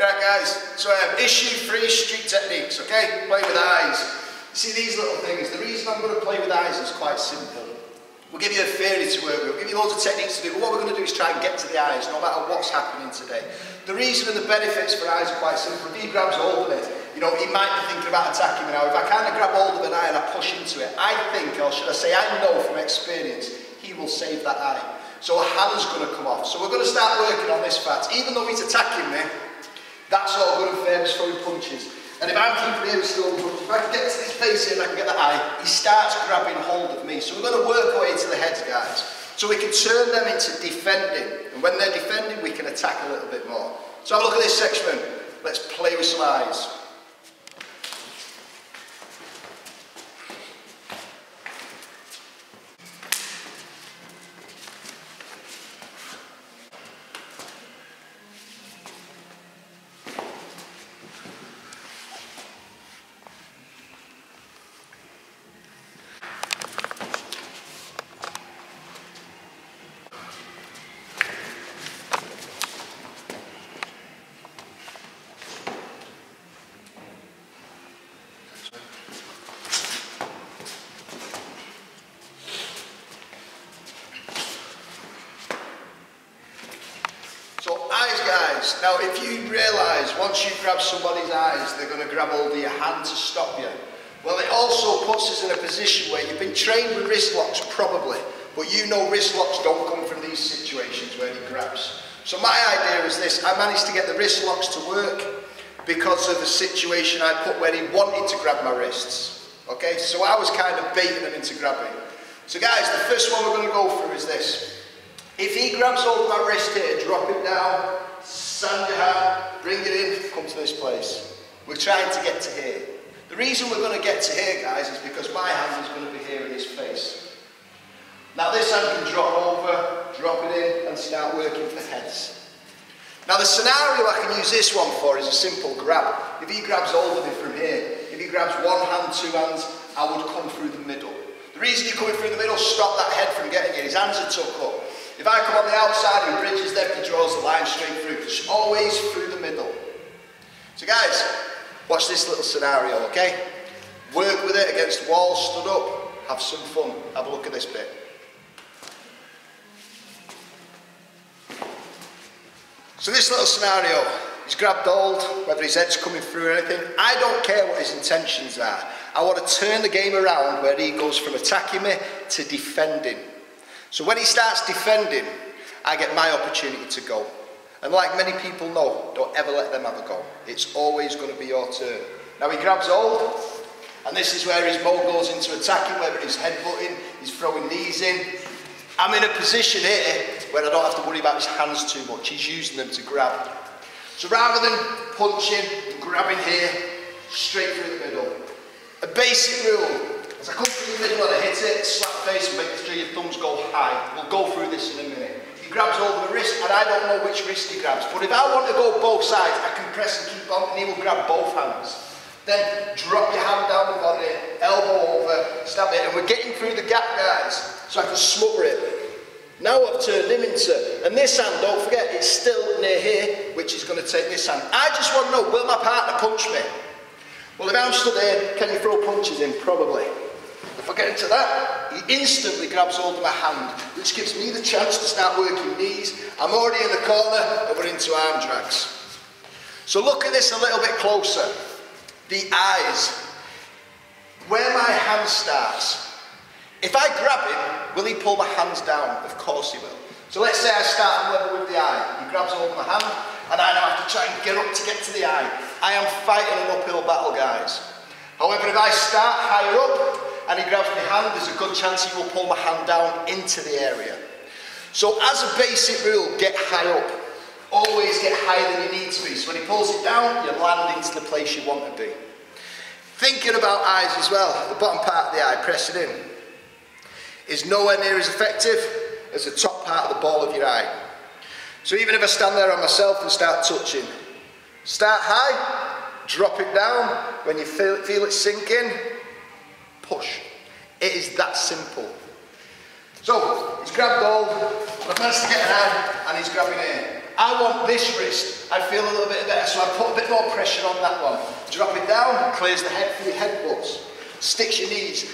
Right guys, so issue-free street techniques, okay? Play with eyes. See these little things, the reason I'm going to play with eyes is quite simple. We'll give you a theory to work with, we'll give you loads of techniques to do, but what we're going to do is try and get to the eyes, no matter what's happening today. The reason and the benefits for eyes are quite simple. If he grabs hold of it, you know, he might be thinking about attacking me now. If I kind of grab hold of an eye and I push into it, I think, or should I say I know from experience, he will save that eye. So a hand's going to come off. So we're going to start working on this fact. Even though he's attacking me, that's all good and famous throwing punches. And if I'm keeping him still, if I can get to this face here and I can get the eye, he starts grabbing hold of me. So we're going to work our way to the heads, guys. So we can turn them into defending. And when they're defending, we can attack a little bit more. So have a look at this section. Let's play with some eyes. Eyes, guys. Now, if you realise once you grab somebody's eyes, they're going to grab hold of your hand to stop you. Well, it also puts us in a position where you've been trained with wrist locks, probably, but you know wrist locks don't come from these situations where he grabs. So my idea is this: I managed to get the wrist locks to work because of the situation I put where he wanted to grab my wrists. Okay, so I was kind of baiting him into grabbing. So, guys, the first one we're going to go through is this. If he grabs hold of my wrist here, drop it down, sand your hand, bring it in, come to this place. We're trying to get to here. The reason we're going to get to here, guys, is because my hand is going to be here in his face. Now this hand can drop over, drop it in, and start working for heads. Now the scenario I can use this one for is a simple grab. If he grabs hold of it from here, if he grabs one hand, two hands, I would come through the middle. The reason you're coming through the middle, stop that head from getting it. His hands are tucked up. If I come on the outside, he bridges them, he draws the line straight through. It's always through the middle. So guys, watch this little scenario, okay? Work with it against the wall, stood up, have some fun. Have a look at this bit. So this little scenario, he's grabbed hold, whether his head's coming through or anything. I don't care what his intentions are. I want to turn the game around where he goes from attacking me to defending. So when he starts defending, I get my opportunity to go. And like many people know, don't ever let them have a go. It's always going to be your turn. Now he grabs hold, and this is where his mode goes into attacking, whether he's headbutting, he's throwing knees in. I'm in a position here where I don't have to worry about his hands too much. He's using them to grab. So rather than punching and grabbing here, straight through the middle. A basic rule. As I come through the middle and I hit it, slap the face and make sure your thumbs go high. We'll go through this in a minute. He grabs hold of the wrist, and I don't know which wrist he grabs. But if I want to go both sides, I can press and keep on, and he will grab both hands. Then drop your hand down the body, elbow over, stab it, and we're getting through the gap, guys, so I can smother it. Now I've turned him into, and this hand, don't forget, it's still near here, which is going to take this hand. I just want to know, will my partner punch me? Well, if I'm stood here, can you throw punches in? Probably. If I get into that, he instantly grabs hold of my hand, which gives me the chance to start working knees. I'm already in the corner and we're into arm drags. So look at this a little bit closer. The eyes. Where my hand starts. If I grab him, will he pull my hands down? Of course he will. So let's say I start on level with the eye. He grabs hold of my hand and I now have to try and get up to get to the eye. I am fighting an uphill battle, guys. However, if I start higher up, and he grabs my hand, there's a good chance he will pull my hand down into the area. So as a basic rule, get high up. Always get higher than you need to be. So when he pulls it down, you're landing to the place you want to be. Thinking about eyes as well, the bottom part of the eye, press it in, is nowhere near as effective as the top part of the ball of your eye. So even if I stand there on myself and start touching, start high, drop it down, when you feel it sink in, push. It is that simple. So, he's grabbed hold, I've managed to get an eye, and he's grabbing here. I want this wrist. I feel a little bit better, so I put a bit more pressure on that one. Drop it down, clears the head for your headbutts. Sticks your knees.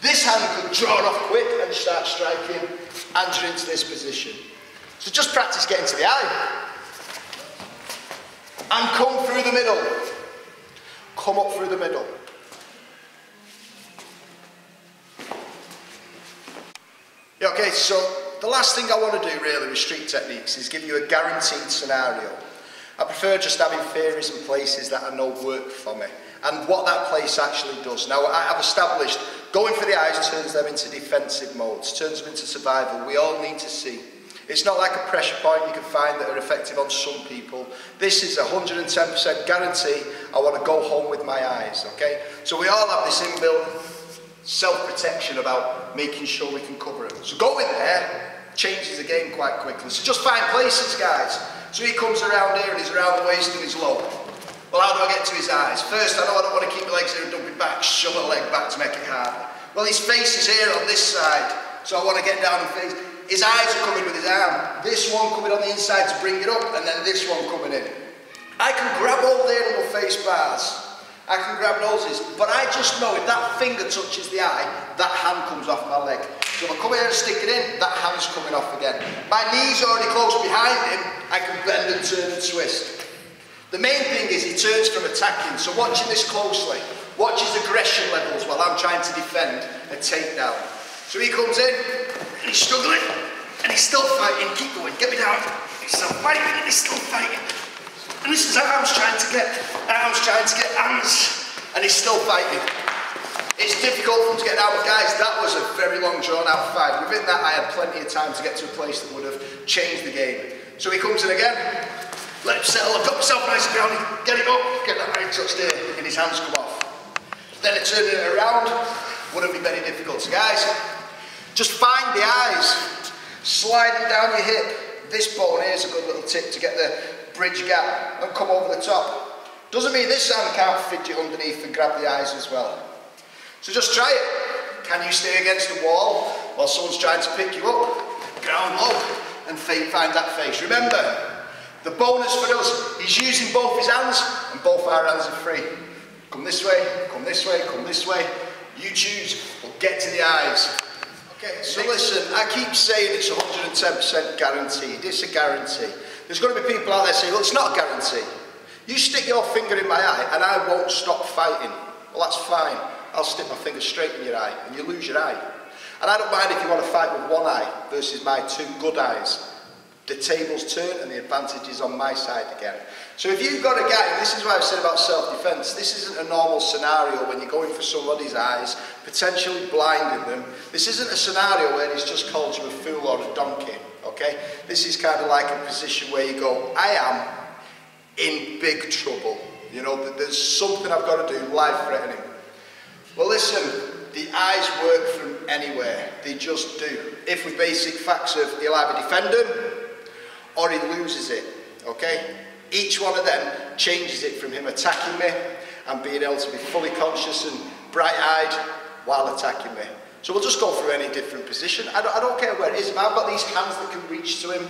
This hand could draw it off quick and start striking, and you're into this position. So just practice getting to the eye. And come through the middle. Come up through the middle. Yeah, okay, so the last thing I want to do really with street techniques is give you a guaranteed scenario. I prefer just having theories and places that I know work for me and what that place actually does. Now, I've established going for the eyes turns them into defensive modes, turns them into survival. We all need to see. It's not like a pressure point you can find that are effective on some people. This is 110% guarantee I want to go home with my eyes, okay? So we all have this inbuilt self-protection about making sure we can cover it. So going there changes the game quite quickly. So just find places, guys. So he comes around here and he's around the waist and he's low. Well, how do I get to his eyes? First, I know I don't want to keep the legs here and dump it back, shove a leg back to make it harder. Well, his face is here on this side, so I want to get down and face. His eyes are coming with his arm. This one coming on the inside to bring it up, and then this one coming in. I can grab all their little face bars. I can grab noses, but I just know if that finger touches the eye, that hand comes off my leg. So if I come here and stick it in, that hand's coming off again. My knee's already close behind him, I can bend and turn and twist. The main thing is he turns from attacking, so watching this closely. Watch his aggression levels while I'm trying to defend a takedown. So he comes in, and he's struggling, and he's still fighting. Keep going, get me down. He's still fighting, and he's still fighting. And this is arms trying to get hands, and he's still fighting. It's difficult for him to get down, but guys, that was a very long drawn out fight. Within that, I had plenty of time to get to a place that would have changed the game. So he comes in again, let him settle, I've got myself nice and down, get it up, get that eye touched there, and his hands come off. Then turning it around wouldn't be very difficult. So guys, just find the eyes, slide it down your hip. This bone here is a good little tip to get the bridge gap and come over the top. Doesn't mean this hand can't fit you underneath and grab the eyes as well. So just try it. Can you stay against the wall while someone's trying to pick you up? Ground low and find that face. Remember, the bonus for us, he's using both his hands and both our hands are free. Come this way, come this way, come this way. You choose, but get to the eyes. Okay, so listen, I keep saying it's 110% guaranteed. It's a guarantee. There's going to be people out there saying, well, it's not a guarantee. You stick your finger in my eye and I won't stop fighting. Well, that's fine. I'll stick my finger straight in your eye and you lose your eye. And I don't mind if you want to fight with one eye versus my two good eyes. The tables turn and the advantage is on my side again. So if you've got a guy, and this is what I've said about self-defense, this isn't a normal scenario when you're going for somebody's eyes, potentially blinding them. This isn't a scenario where he's just called you a fool or a donkey, okay? This is kind of like a position where you go, I am in big trouble. You know, there's something I've got to do, life-threatening. Well, listen, the eyes work from anywhere. They just do. If with basic facts of he'll either defend him or he loses it, okay? Each one of them changes it from him attacking me and being able to be fully conscious and bright-eyed while attacking me. So we'll just go through any different position. I don't care where it is. If I've got these hands that can reach to him,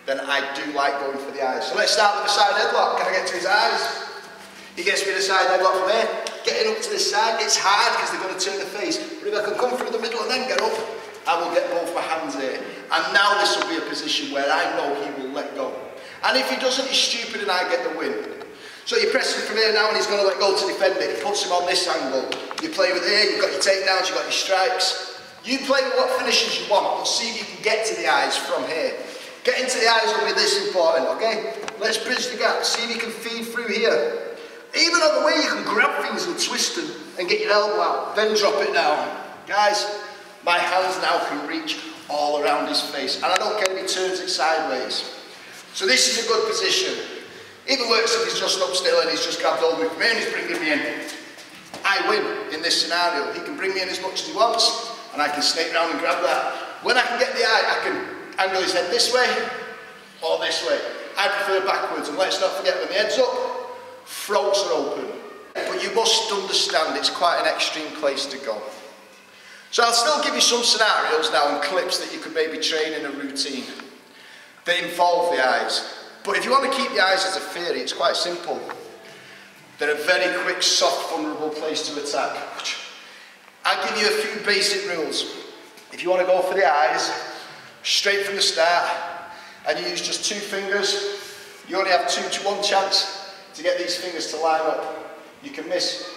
then I do like going for the eyes. So let's start with the side headlock. Can I get to his eyes? He gets me the side headlock from here. Getting up to this side, it's hard because they're going to turn the face. But if I can come through the middle and then get up, I will get both my hands here. And now this will be a position where I know he will let go. And if he doesn't, he's stupid and I get the win. So you're pressing from here now and he's going to let go to defend it. He puts him on this angle. You play with here, you've got your takedowns, you've got your strikes. You play with what finishes you want, but see if you can get to the eyes from here. Getting to the eyes will be this important, okay? Let's bridge the gap, see if you can feed through here. Even on the way you can grab things and twist them and get your elbow out, then drop it down. Guys, my hands now can reach all around his face, and I don't care if he turns it sideways. So this is a good position. Even works if he's just up still and he's just grabbed hold of me and he's bringing me in. I win in this scenario. He can bring me in as much as he wants, and I can snake round and grab that. When I can get the eye, I can angle his head this way or this way. I prefer backwards, and let's not forget when the head's up, throats are open. But you must understand it's quite an extreme place to go. So I'll still give you some scenarios now and clips that you could maybe train in a routine. that involve the eyes. But if you want to keep the eyes as a theory, it's quite simple. They're a very quick, soft, vulnerable place to attack. I'll give you a few basic rules. If you want to go for the eyes, straight from the start, and you use just 2 fingers, you only have 2 to 1 chance to get these fingers to line up. You can miss.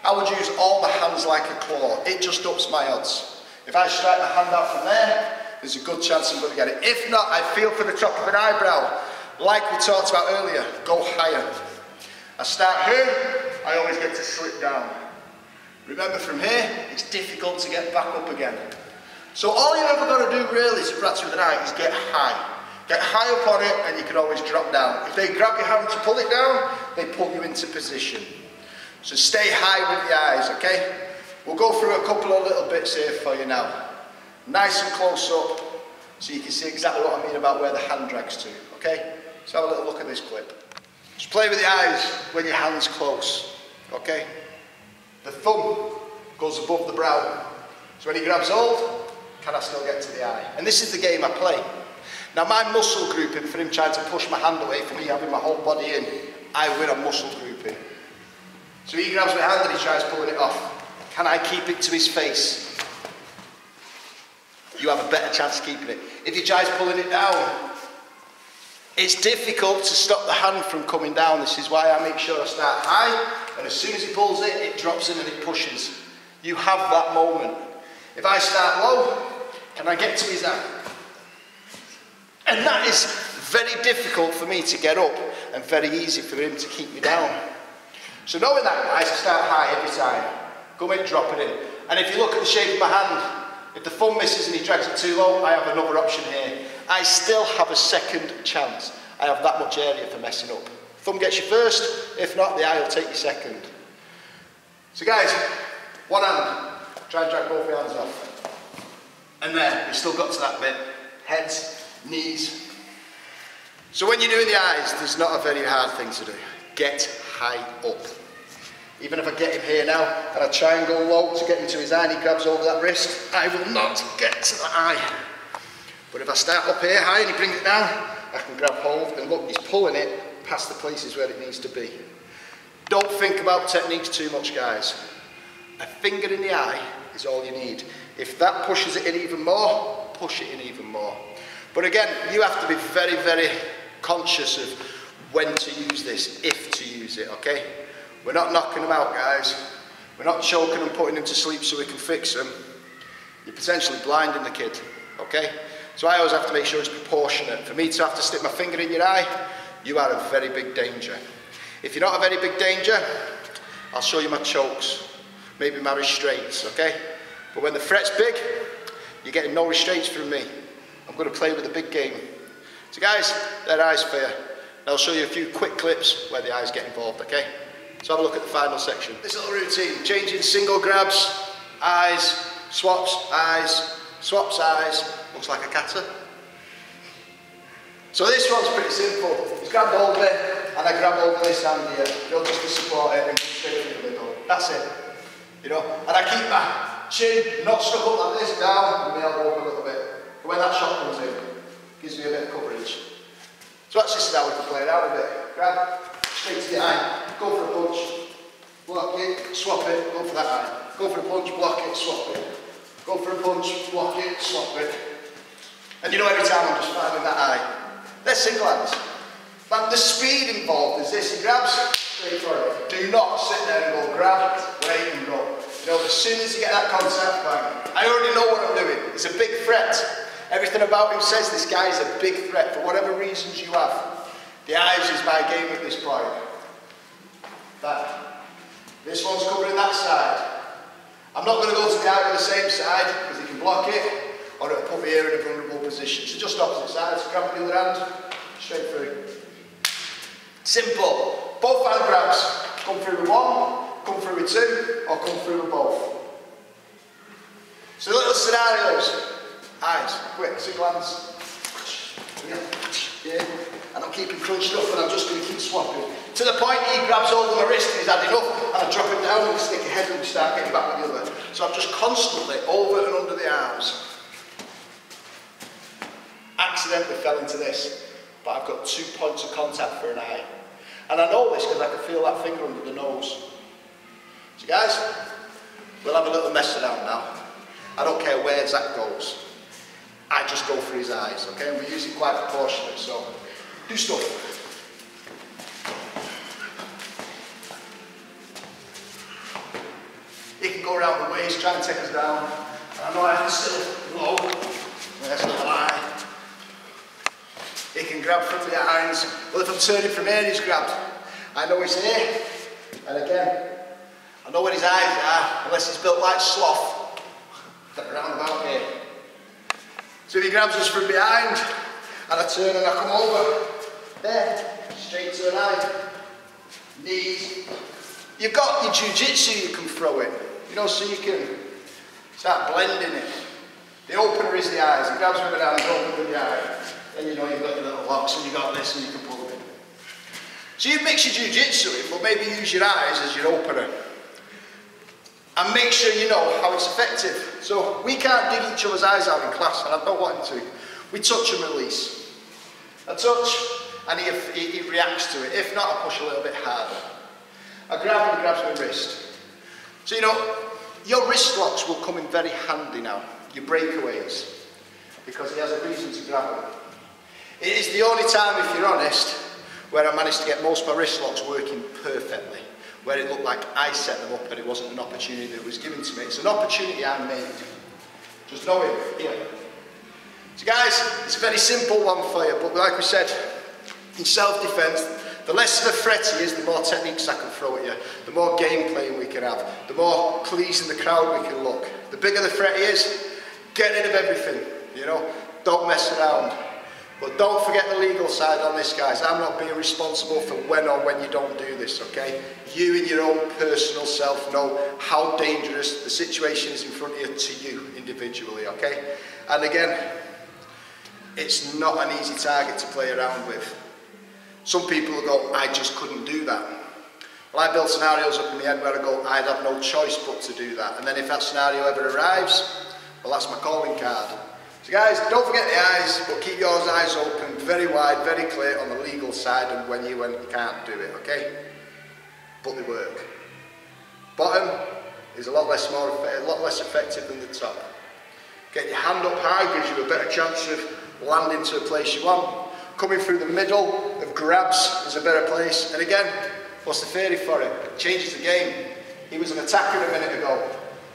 I would use all my hands like a claw. It just ups my odds. If I strike my hand out from there, there's a good chance I'm going to get it. If not, I feel for the top of an eyebrow. Like we talked about earlier, go higher. I start here, I always get to slip down. Remember, from here, it's difficult to get back up again. So all you're ever going to do really to practice with an eye is get high. Get high up on it and you can always drop down. If they grab your hand to pull it down, they pull you into position. So stay high with the eyes, okay? We'll go through a couple of little bits here for you now. Nice and close up, so you can see exactly what I mean about where the hand drags to, okay? So have a little look at this clip. Just play with the eyes when your hand's close, okay? The thumb goes above the brow. So when he grabs hold, can I still get to the eye? And this is the game I play. Now my muscle grouping, for him trying to push my hand away from me having my whole body in, I win a muscle grouping. So he grabs my hand and he tries pulling it off. Can I keep it to his face? You have a better chance of keeping it. If he tries pulling it down, it's difficult to stop the hand from coming down. This is why I make sure I start high, and as soon as he pulls it, it drops in and it pushes. You have that moment. If I start low, can I get to his hand? And that is very difficult for me to get up and very easy for him to keep me down. So knowing that, guys, I start high every time. Come in, drop it in. And if you look at the shape of my hand, if the thumb misses and he drags it too low, I have another option here. I still have a second chance. I have that much area for messing up. Thumb gets you first, if not, the eye will take you second. So guys, one hand, try and drag both your hands off. And there, we've still got to that bit. Heads, knees. So when you're doing the eyes, there's not a very hard thing to do. Get high up. Even if I get him here now, and I try and go low to get him to his eye and he grabs over that wrist, I will not get to the eye. But if I start up here high and he brings it down, I can grab hold and look, he's pulling it past the places where it needs to be. Don't think about techniques too much, guys. A finger in the eye is all you need. If that pushes it in even more, push it in even more. But again, you have to be very, very conscious of when to use this, if to use it, okay? We're not knocking them out, guys. We're not choking and putting them to sleep so we can fix them. You're potentially blinding the kid, okay? So I always have to make sure it's proportionate. For me to have to stick my finger in your eye, you are in very big danger. If you're not a very big danger, I'll show you my chokes, maybe my restraints, okay? But when the threat's big, you're getting no restraints from me. I'm going to play with a big game. So guys, they're eyes for you. And I'll show you a few quick clips where the eyes get involved, okay? So have a look at the final section. This little routine, changing single grabs, eyes, swaps, eyes, looks like a kata. So this one's pretty simple. He's grabbed hold of it, and I grab hold of this hand here. You'll just to support it and go straight through the middle. That's it. You know, and I keep my chin not stuck up like this, down, and my elbow up a little bit. But when that shot comes in, gives me a bit of coverage. So that's just how we can play it out a bit. Grab, straight to the eye, go for a punch, block it, swap it, go for that eye. Go for a punch, block it, swap it. Go for a punch, block it, swap it. And you know, every time I'm just finding that eye. They're single hands. But the speed involved is this, he grabs, straight for it. Do not sit there and go grab, wait and go. You know, as soon as you get that contact, bang, I already know what I'm doing. It's a big threat. Everything about him says this guy is a big threat for whatever reasons you have. The eyes is my game at this point. That. This one's covering that side. I'm not going to go to the eye with the same side because he can block it or it'll put me here in a vulnerable position. So just opposite sides, grab with the other hand, straight through. Simple. Both hand grabs. Come through with one, come through with two, or come through with both. So little scenarios. Eyes, quick, single hands. Yeah. And I'm keeping crunched up and I'm just going to keep swapping. To the point he grabs hold of my wrist and he's had enough and I drop it down and stick a head and we start getting back with the other. So I'm just constantly over and under the arms. accidentally fell into this, but I've got 2 points of contact for an eye. And I know this because I can feel that finger under the nose. So guys, we'll have a little mess around now. I don't care where Zach goes. I just go for his eyes, okay? And we're using quite proportionate, so do stuff. He can go around the waist, try and take us down. And I know I can still low. There's a little eye. He can grab from behind. Well, if I'm turning from here, he's grabbed. I know he's here. And again, I know where his eyes are, unless he's built like sloth. Around about here. So if he grabs us from behind, and I turn and I come over, there, straight to an eye. Knees. You've got your jiu-jitsu you can throw in, you know, so you can start blending it. The opener is the eyes. He grabs with an hand, open with the eye. Then you know you've got your little locks and you've got this and you can pull them in. So you mix your jiu-jitsu in, but maybe use your eyes as your opener. And make sure you know how it's effective. So we can't dig each other's eyes out in class, and I don't want him to. We touch and release. I touch, and he reacts to it. If not, I push a little bit harder. I grab and he grabs my wrist. So you know, your wrist locks will come in very handy now, your breakaways, because he has a reason to grab them. It is the only time, if you're honest, where I managed to get most of my wrist locks working perfectly, where it looked like I set them up and it wasn't an opportunity that was given to me. It's an opportunity I made. Just know it, here. So guys, it's a very simple one for you, but like we said, in self-defense, the less of a threat he is, the more techniques I can throw at you, the more game playing we can have, the more pleasing the crowd we can look. The bigger the threat he is, get rid of everything, you know, don't mess around. But don't forget the legal side on this, guys. I'm not being responsible for when or when you don't do this, okay? You in your own personal self know how dangerous the situation is in front of you to you individually, okay? And again, it's not an easy target to play around with. Some people will go, I just couldn't do that. Well, I build scenarios up in my head where I go, I'd have no choice but to do that. And then if that scenario ever arrives, well, that's my calling card. So guys, don't forget the eyes, but keep your eyes open, very wide, very clear on the legal side and when you can't do it, okay? But they work. Bottom is a lot less effective than the top. Get your hand up high gives you a better chance of landing to a place you want. Coming through the middle of grabs is a better place. And again, what's the theory for it? It changes the game. He was an attacker a minute ago,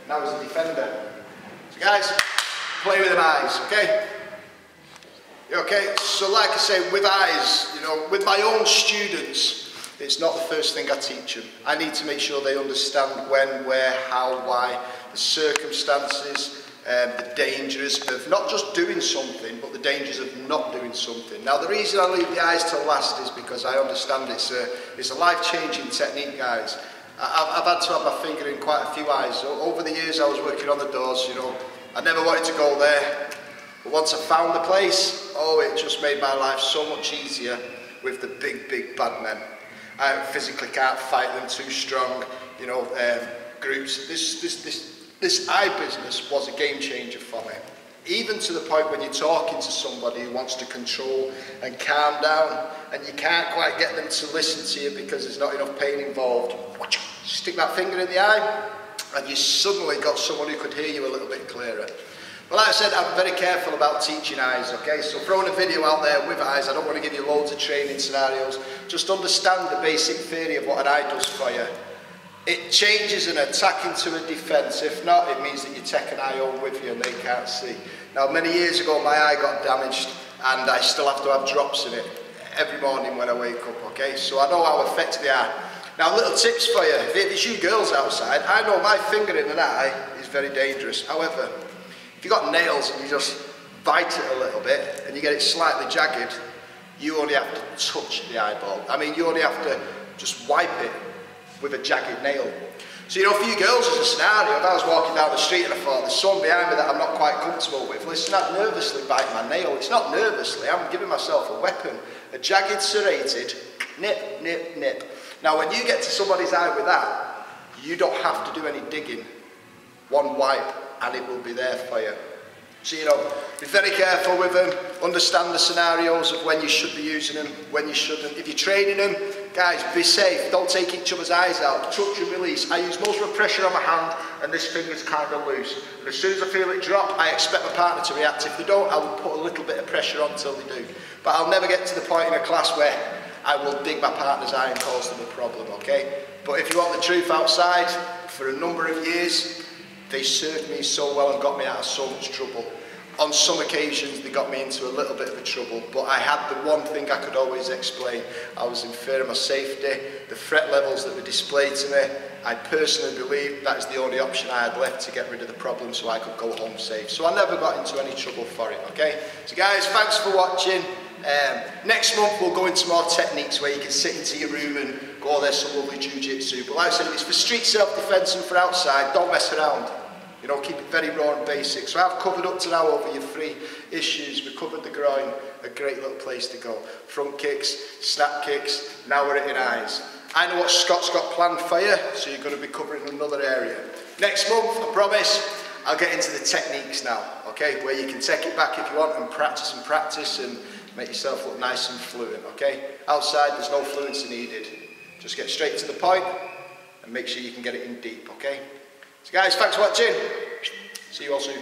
now he's a defender. So guys, play with them eyes, okay? Okay, so like I say, with eyes, you know, with my own students, it's not the first thing I teach them. I need to make sure they understand when, where, how, why, the circumstances, the dangers of not just doing something, but the dangers of not doing something. Now, the reason I leave the eyes till last is because I understand it's a life-changing technique, guys. I've had to have my finger in quite a few eyes. Over the years I was working on the doors, you know, I never wanted to go there, but once I found the place, oh, it just made my life so much easier with the big, big bad men. I physically can't fight them too strong, you know, groups. This eye business was a game changer for me. Even to the point when you're talking to somebody who wants to control and calm down, and you can't quite get them to listen to you because there's not enough pain involved. Stick that finger in the eye, and you suddenly got someone who could hear you a little bit clearer. But like I said, I'm very careful about teaching eyes, okay? So throwing a video out there with eyes, I don't want to give you loads of training scenarios. Just understand the basic theory of what an eye does for you. It changes an attack into a defence. If not, it means that you take an eye home with you and they can't see. Now, many years ago, my eye got damaged and I still have to have drops in it every morning when I wake up, okay? So I know how effective they are. Now, little tips for you. If it's you girls outside, I know my finger in an eye is very dangerous. However, if you've got nails and you just bite it a little bit and you get it slightly jagged, you only have to touch the eyeball. I mean, you only have to just wipe it with a jagged nail. So, you know, for you girls as a scenario, if I was walking down the street and I thought there's someone behind me that I'm not quite comfortable with, listen, I'd nervously bite my nail. It's not nervously, I'm giving myself a weapon. A jagged, serrated, nip, nip, nip. Now, when you get to somebody's eye with that, you don't have to do any digging. One wipe and it will be there for you. So, you know, be very careful with them, understand the scenarios of when you should be using them, when you shouldn't. If you're training them, guys, be safe, don't take each other's eyes out, touch and release. I use most of the pressure on my hand and this finger's kind of loose. And as soon as I feel it drop, I expect my partner to react. If they don't, I will put a little bit of pressure on until they do. But I'll never get to the point in a class where I will dig my partner's eye and cause them a problem, okay? But if you want the truth, outside, for a number of years, they served me so well and got me out of so much trouble. On some occasions, they got me into a little bit of a trouble, but I had the one thing I could always explain. I was in fear of my safety, the threat levels that were displayed to me. I personally believed that is the only option I had left to get rid of the problem so I could go home safe. So I never got into any trouble for it, okay? So guys, thanks for watching. Next month we'll go into more techniques where you can sit into your room and go, there's some lovely jiu-jitsu. But like I said, if it's for street self-defense and for outside, don't mess around. You know, keep it very raw and basic. So I've covered up to now over your 3 issues. We covered the groin, a great little place to go. Front kicks, snap kicks, now we're hitting eyes. I know what Scott's got planned for you, so you're going to be covering another area. Next month, I promise, I'll get into the techniques now, okay? Where you can take it back if you want and practice and make yourself look nice and fluent, okay? Outside, there's no fluency needed. Just get straight to the point and make sure you can get it in deep, okay? So guys, thanks for watching. See you all soon.